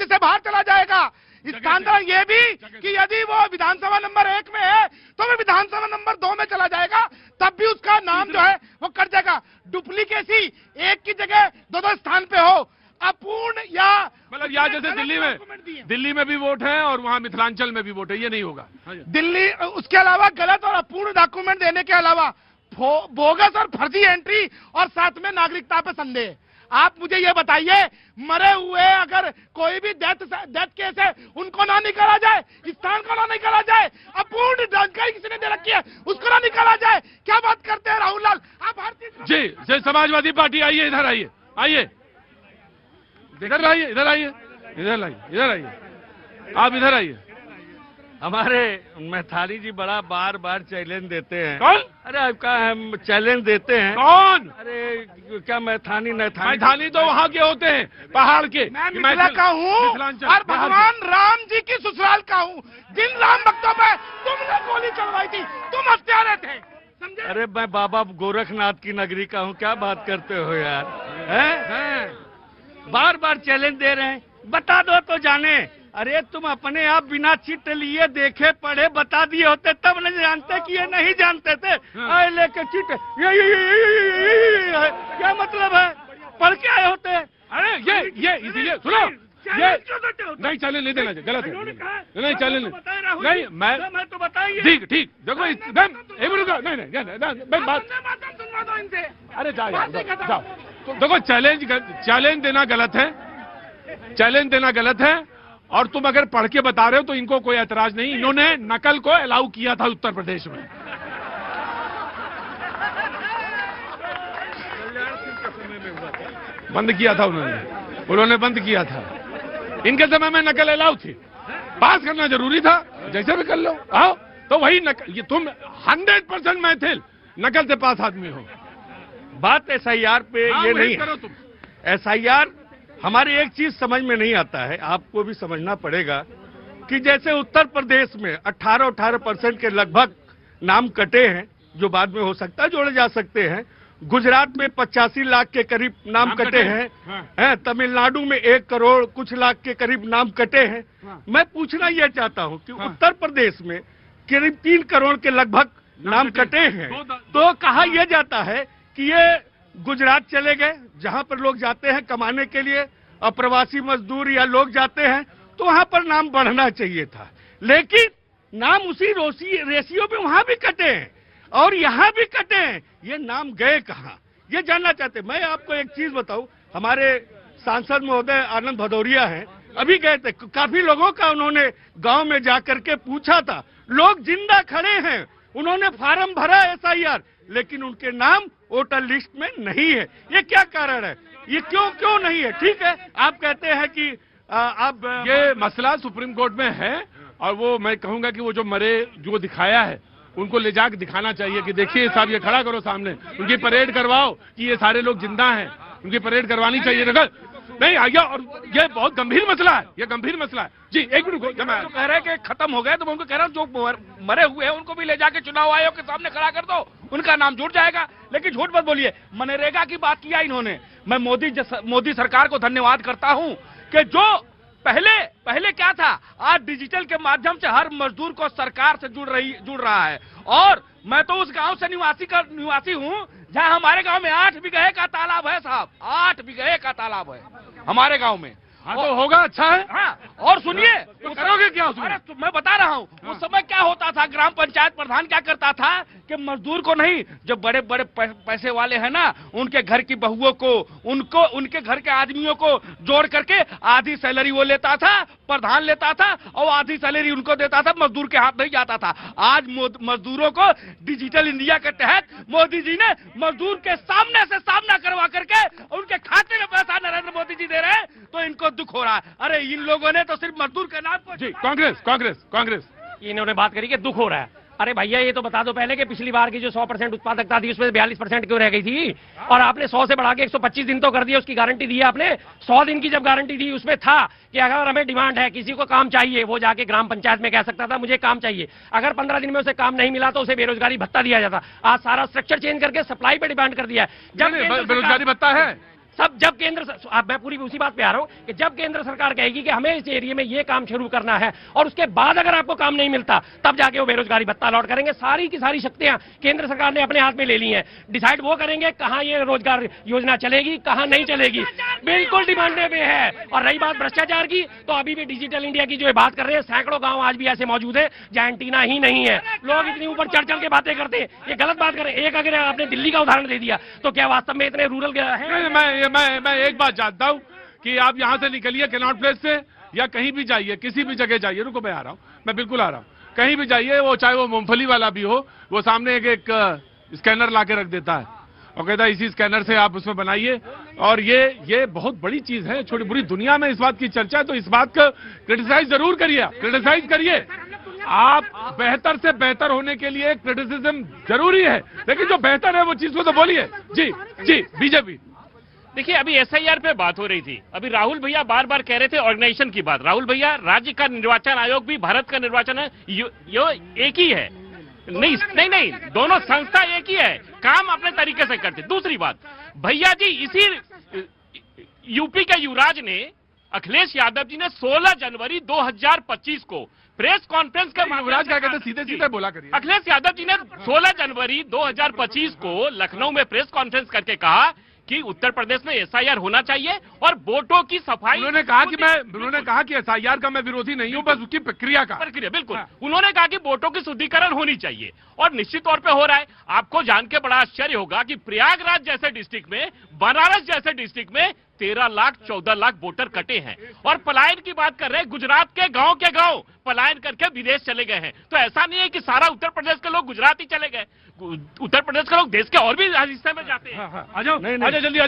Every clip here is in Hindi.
राज्य से बाहर चला जाएगा। स्थानांतरण ये भी कि यदि वो विधानसभा नंबर 1 में है तो वो विधानसभा नंबर 2 में चला जाएगा, तब भी उसका नाम जो है वो कट जाएगा। डुप्लीकेसी एक की जगह दो स्थान पे हो, अपूर्ण या मतलब या जैसे दिल्ली में भी वोट है और वहां मिथिलांचल में भी वोट है, ये नहीं होगा। दिल्ली उसके अलावा गलत और अपूर्ण डॉक्यूमेंट देने के अलावा बोगस और फर्जी एंट्री और साथ में नागरिकता पे संदेह। आप मुझे ये बताइए, मरे हुए अगर कोई भी डेथ केस है उनको ना निकाला जाए, स्थान को ना निकाला जाए, अपूर्ण जानकारी किसी ने दे रखी है उसको ना निकाला जाए, क्या बात करते हैं राहुल लाल आप? भारतीय जी समाजवादी पार्टी आइए, इधर आइए, आइए इधर आइए, इधर आइए, इधर आइए, इधर आइए, आप इधर आइए। हमारे मैथाली जी बड़ा बार बार चैलेंज देते हैं। कौन? अरे आपका हम चैलेंज देते हैं। कौन? अरे क्या मैथाली तो वहाँ के होते हैं, पहाड़ के। मैं मिथिला का हूँ और भगवान राम जी की ससुराल का हूँ। जिन राम भक्तों पे तुमने गोली चलवाई थी तुम हत्यारे थे, समझे? अरे मैं बाबा गोरखनाथ की नगरी का हूँ, क्या बात करते हो यार? बार बार चैलेंज दे रहे हैं, बता दो तो जाने। अरे तुम अपने आप बिना चिट लिए देखे पढ़े बता दिए होते तब नहीं जानते कि ये नहीं जानते थे। आए लेके चिट ये क्या मतलब है? पढ़ के आए होते। अरे ये इसीलिए सुनो, ये नहीं चैलेंज नहीं देना चाहिए, गलत है। नहीं चैलेंज नहीं, मैं तो बताइए। ठीक देखो नहीं बात, अरे जाओ। तो देखो चैलेंज देना गलत है, चैलेंज देना गलत है। और तुम अगर पढ़ के बता रहे हो तो इनको कोई ऐतराज नहीं। इन्होंने नकल को अलाउ किया था उत्तर प्रदेश में। बंद किया था उन्होंने बंद किया था। इनके समय में नकल अलाउ थी, पास करना जरूरी था, जैसे भी कर लो। आओ तो वही नकल, ये तुम 100% मैथिल नकल से पास आदमी हो। बात एसआईआर पे ये नहीं करो तुम। एसआईआर हमारी एक चीज समझ में नहीं आता है, आपको भी समझना पड़ेगा कि जैसे उत्तर प्रदेश में 18% के लगभग नाम कटे हैं, जो बाद में हो सकता है जोड़े जा सकते हैं। गुजरात में 85 लाख के करीब नाम कटे हैं। तमिलनाडु में 1 करोड़ कुछ लाख के करीब नाम कटे हैं। मैं पूछना यह चाहता हूं कि उत्तर प्रदेश में करीब 3 करोड़ के लगभग नाम कटे हैं, तो कहा यह जाता है कि ये गुजरात चले गए, जहां पर लोग जाते हैं कमाने के लिए, अप्रवासी मजदूर या लोग जाते हैं, तो वहां पर नाम बढ़ना चाहिए था। लेकिन नाम उसी रेशियो में वहां भी कटे हैं और यहां भी कटे हैं। ये नाम गए कहां, ये जानना चाहते हैं। मैं आपको एक चीज बताऊं, हमारे सांसद महोदय आनंद भदौरिया हैं, अभी गए थे, काफी लोगों का उन्होंने गांव में जाकर के पूछा था, लोग जिंदा खड़े हैं, उन्होंने फार्म भरा एसआईआर, लेकिन उनके नाम वोटर लिस्ट में नहीं है। ये क्या कारण है? ये क्यों नहीं है? ठीक है, आप कहते हैं कि आप ये मसला सुप्रीम कोर्ट में है और वो मैं कहूंगा कि वो जो मरे जो दिखाया है उनको ले जाकर दिखाना चाहिए कि देखिए साहब, ये खड़ा करो सामने, उनकी परेड करवाओ कि ये सारे लोग जिंदा हैं, उनकी परेड करवानी चाहिए। नहीं आइए, और ये बहुत गंभीर मसला है, ये गंभीर मसला है। जी एक मिनट, तो कह रहे हैं कि खत्म हो गए, तो मैं उनको कह रहा हूँ जो मरे हुए हैं उनको भी ले जाके चुनाव आयोग के सामने खड़ा कर दो, उनका नाम जुड़ जाएगा। लेकिन झूठ मत बोलिए, मनरेगा की बात किया इन्होंने। मैं मोदी सरकार को धन्यवाद करता हूँ कि जो पहले क्या था, आज डिजिटल के माध्यम से हर मजदूर को सरकार से जुड़ रहा है। और मैं तो उस गांव से निवासी हूँ जहां हमारे गांव में 8 बीघे का तालाब है साहब, 8 बीघे का तालाब है हमारे गांव में। हाँ तो होगा, अच्छा है। हाँ, और सुनिए, तो करोगे क्या उसमें? अरे तो मैं बता रहा हूँ, उस समय क्या होता था, ग्राम पंचायत प्रधान क्या करता था कि मजदूर को नहीं, जो बड़े बड़े पैसे वाले हैं ना, उनके घर की बहुओं को, उनके घर के आदमियों को जोड़ करके आधी सैलरी वो लेता था, प्रधान लेता था, और आधी सैलरी उनको देता था, मजदूर के हाथ नहीं जाता था। आज मजदूरों को डिजिटल इंडिया के तहत मोदी जी ने मजदूर के सामने से सामना करवा करके उनके खाते में पैसा नरेंद्र मोदी जी दे रहे हैं, तो इनको दुख हो रहा है। अरे इन लोगों ने तो सिर्फ मजदूर के नाम को। जी कांग्रेस इन्होंने बात करी कि दुख हो रहा है। अरे भैया ये तो बता दो पहले कि पिछली बार की जो 100% उत्पादकता थी उसमें 42% क्यों रह गई थी? और आपने 100 से बढ़ा के 125 दिन तो कर दिया, उसकी गारंटी दी है आपने। 100 दिन की जब गारंटी दी उसमें था कि अगर हमें डिमांड है, किसी को काम चाहिए, वो जाके ग्राम पंचायत में कह सकता था मुझे काम चाहिए। अगर 15 दिन में उसे काम नहीं मिला तो उसे बेरोजगारी भत्ता दिया जाता। आज सारा स्ट्रक्चर चेंज करके सप्लाई पे डिमांड कर दिया है। जब बेरोजगारी भत्ता है, सब जब मैं पूरी उसी बात पे आ रहा हूं कि जब केंद्र सरकार कहेगी कि हमें इस एरिया में ये काम शुरू करना है और उसके बाद अगर आपको काम नहीं मिलता तब जाके वो बेरोजगारी भत्ता अलॉट करेंगे। सारी की सारी शक्तियां केंद्र सरकार ने अपने हाथ में ले ली हैं। डिसाइड वो करेंगे कहां ये रोजगार योजना चलेगी, कहां नहीं चलेगी, बिल्कुल डिमांड में है। और रही बात भ्रष्टाचार की, तो अभी भी डिजिटल इंडिया की जो बात कर रहे हैं, सैकड़ों गांव आज भी ऐसे मौजूद है जहां एंटीना ही नहीं है। लोग इतनी ऊपर चढ़ चढ़ के बातें करते हैं, ये गलत बात करें। एक अगर आपने दिल्ली का उदाहरण दे दिया तो क्या वास्तव में इतने रूरल है? मैं एक बात जानता हूं कि आप यहां से निकलिए कैनॉट प्लेस से या कहीं भी जाइए, किसी भी जगह जाइए, रुको मैं आ रहा हूं, मैं बिल्कुल आ रहा हूं, कहीं भी जाइए, वो चाहे वो मूंगफली वाला भी हो, वो सामने एक स्कैनर ला के रख देता है और कहता है इसी स्कैनर से आप उसमें बनाइए। और ये बहुत बड़ी चीज है, छोटी बुरी दुनिया में इस बात की चर्चा है, तो इस बात को क्रिटिसाइज जरूर करिए, क्रिटिसाइज करिए। आप बेहतर से बेहतर होने के लिए क्रिटिसिज्म जरूरी है, लेकिन जो बेहतर है वो चीज को तो बोलिए। जी बीजेपी। देखिए, अभी एसआईआर पे बात हो रही थी, अभी राहुल भैया बार बार कह रहे थे ऑर्गेनाइजेशन की बात। राहुल भैया, राज्य का निर्वाचन आयोग भी भारत का निर्वाचन है, यो एक ही है। नहीं, दोनों संस्था एक ही है, काम अपने तरीके से करते। दूसरी बात, भैया जी, इसी यूपी के युवराज ने, अखिलेश यादव जी ने 16 जनवरी 2025 को प्रेस कॉन्फ्रेंस के युवराज क्या कहते, सीधे सीधे बोला करिए। अखिलेश यादव जी ने 16 जनवरी 2025 को लखनऊ में प्रेस कॉन्फ्रेंस करके कहा कि उत्तर प्रदेश में एसआईआर होना चाहिए और वोटों की सफाई। उन्होंने कहा कि एसआईआर का मैं विरोधी नहीं हूं, बस उसकी प्रक्रिया बिल्कुल। उन्होंने कहा कि वोटों की शुद्धिकरण होनी चाहिए और निश्चित तौर पे हो रहा है। आपको जान के बड़ा आश्चर्य होगा कि प्रयागराज जैसे डिस्ट्रिक्ट में, बनारस जैसे डिस्ट्रिक्ट में 13 लाख 14 लाख वोटर कटे हैं। और पलायन की बात कर रहे हैं, गुजरात के गांव पलायन करके विदेश चले गए हैं। तो ऐसा नहीं है कि सारा उत्तर प्रदेश के लोग गुजरात ही चले गए, उत्तर प्रदेश के लोग देश के और भी हिस्से में जाते हैं। आ जाओ, जल्दी आ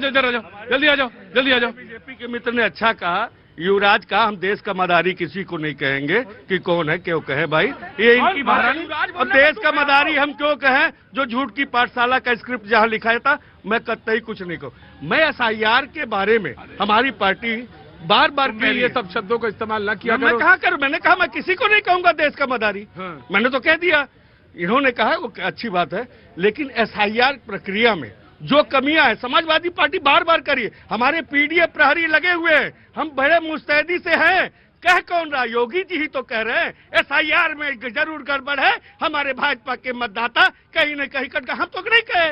जाओ। बीजेपी के मित्र ने अच्छा कहा, युवराज का हम देश का मदारी किसी को नहीं कहेंगे कि कौन है क्यों कहे भाई, ये इनकी बात। और देश का मदारी हम क्यों कहें जो झूठ की पाठशाला का स्क्रिप्ट जहां लिखा था, मैं कतई कुछ नहीं कहूं। मैं एसआईआर के बारे में हमारी पार्टी बार बार ये सब शब्दों का इस्तेमाल न किया। मैं कहा मैंने कहा मैं किसी को नहीं कहूंगा देश का मदारी, मैंने तो कह दिया। इन्होंने कहा वो अच्छी बात है, लेकिन एसआईआर प्रक्रिया में जो कमियां है समाजवादी पार्टी बार बार करिए। हमारे पीडीए प्रहरी लगे हुए हैं, हम बड़े मुस्तैदी से हैं। कह कौन रहा, योगी जी ही तो कह रहे हैं एसआईआर में जरूर गड़बड़ है, हमारे भाजपा के मतदाता कहीं न कहीं कट। हम तो नहीं कहे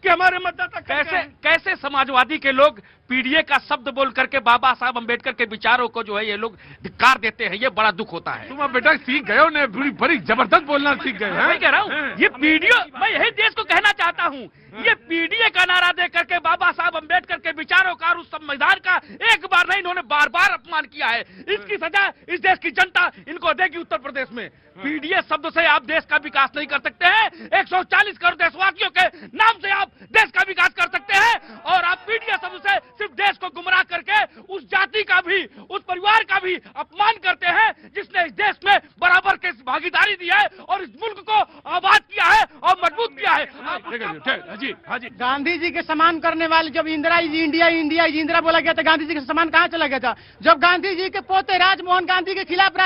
कि हमारे मतदाता कैसे समाजवादी के लोग पीडीए का शब्द बोल करके बाबा साहब अंबेडकर के विचारों को जो है ये लोग धिक्कार देते हैं, ये बड़ा दुख होता है। तुम अब बेटा सीख गए हो ने, बड़ी जबरदस्त बोलना सीख गए हैं। मैं कह रहा हूँ ये पीडीए, मैं यही देश को कहना चाहता हूँ, ये पीडीए का नारा दे करके बाबा साहब अंबेडकर के विचारों का और उस संविधान का एक बार नहीं, इन्होंने बार बार अपमान किया है। इसकी सजा इस देश की जनता इनको देगी उत्तर प्रदेश में। पीडीए शब्द से आप देश का विकास नहीं कर सकते हैं। 140 करोड़ देशवासियों के नाम से आप देश का विकास कर सकते हैं, और आप पीडीए शब्द से सिर्फ देश को गुमराह करके उस जाति का भी, उस परिवार का भी अपमान करते हैं जिसने इस देश में बराबर के भागीदारी दी है और इस मुल्क को आबाद किया है और मजबूत किया है। जी गांधी जी के सम्मान करने वाले, जब इंदिरा बोला गया था, गांधी जी का सम्मान कहाँ चला गया था? जब गांधी जी के पोते राजमोहन गांधी के खिलाफ